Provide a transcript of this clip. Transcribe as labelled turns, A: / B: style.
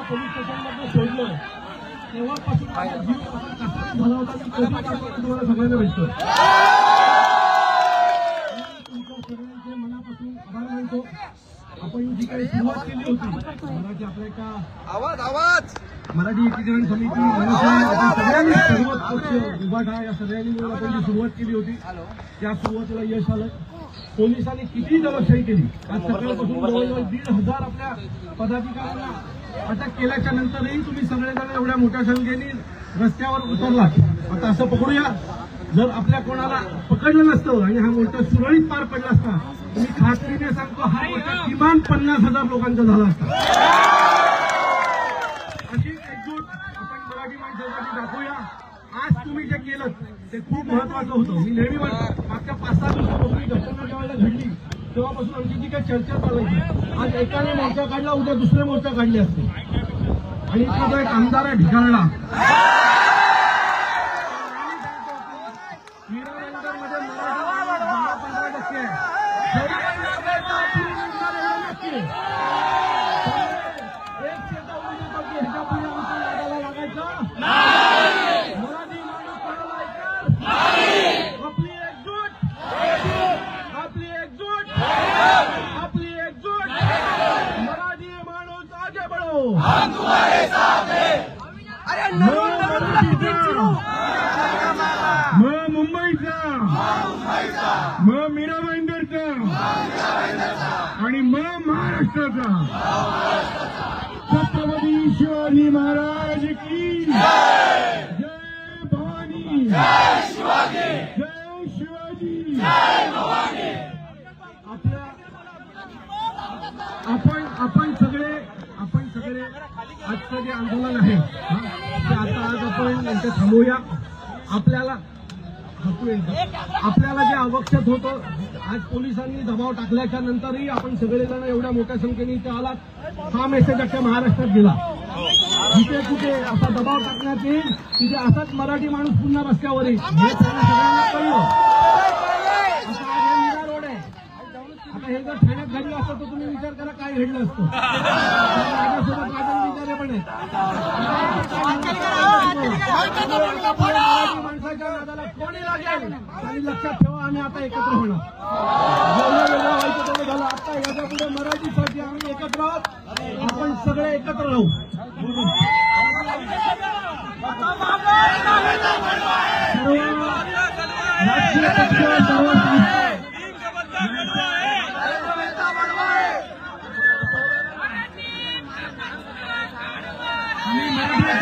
A: Police स्टेशनमध्ये सोडलं तेव्हापासून जीव कसा झाला होता की तुम्हाला सगळ्यांना भेटतो. तुमच्या सगळ्यांचे मनापासून आभार मानतो. आपण जी काही सुरुवात केली होती मराठी आपल्या एका मराठी एकीकरण समिती सगळ्यांनी सर्वच पक्ष उभाटा या सगळ्यांनी मिळून आपण जी सुरुवात केली होती त्या सुरुवातीला यश आलं. पोलिसांनी किती दलशाही केली. आज सकाळपासून जवळजवळ 1,500 आपल्या पदाधिकाऱ्यांना अटक केल्याच्या नंतरही तुम्ही सगळेजण एवढ्या मोठ्या संख्येने रस्त्यावर उतरलात. आता असं पकडूया जर आपल्या कोणाला पकडलं नसतं आणि हा मोर्चा सुरळीत पार पडला असता मी खात्रीने सांगतो हा मोर्चा किमान 50,000 लोकांचा झाला असता. अशी एकजूट आपण मराठी माणसासाठी दाखवूया. आज तुम्ही जे केलं ते खूप महत्वाचं होतं. मी नेहमी म्हणतो मागच्या 5-6 दिवसापासून घटना जेव्हा घडली तेव्हापासून आमची जी काही चर्चा चालायची आज एकाने मोर्चा काढला उद्या दुसरे मोर्चा काढले असते आणि इथला जो एक आमदार आहे ढिगाळला मीरानगरमध्ये मराठी 10-15% आहे. मग मुंबईचा मग मीरा भाईंदरचा आणि मग महाराष्ट्राचा छत्रपती शिवाजी महाराज की जय भवानी जय शिवाजी. आपण सगळे आजचं जे आंदोलन आहे ते आता आज आपण यांचं थांबवूया. आपल्याला जे आवश्यक होतं आज पोलिसांनी दबाव टाकल्याच्या नंतरही आपण सगळेजण एवढ्या मोठ्या संख्येने इथे आलात. हा मेसेज अख्ख्या महाराष्ट्रात गेला. जिथे कुठे असा दबाव टाकण्यात येईल तिथे असाच मराठी माणूस पुन्हा रस्त्यावर येईल हे सगळ्यांना कळलं. आता आज हे मीरा रोड आहे. आता हे जर ठाण्यात घडलं असतं तर तुम्ही विचार करा काय घडलं असतं. माझ्यासोबत माझे विचारे पण आहेत. माणसाच्या नादाला कोणी लागेल आणि लक्षात ठेवा आम्ही आता एकत्र होणार. जेवढं वेगळं व्हायचं तेवढं झालं. आता याच्या पुढे मराठीसाठी आम्ही एकत्र आहोत. आपण सगळे एकत्र राहू. राजकीय पक्ष सर्व आम्ही मराठी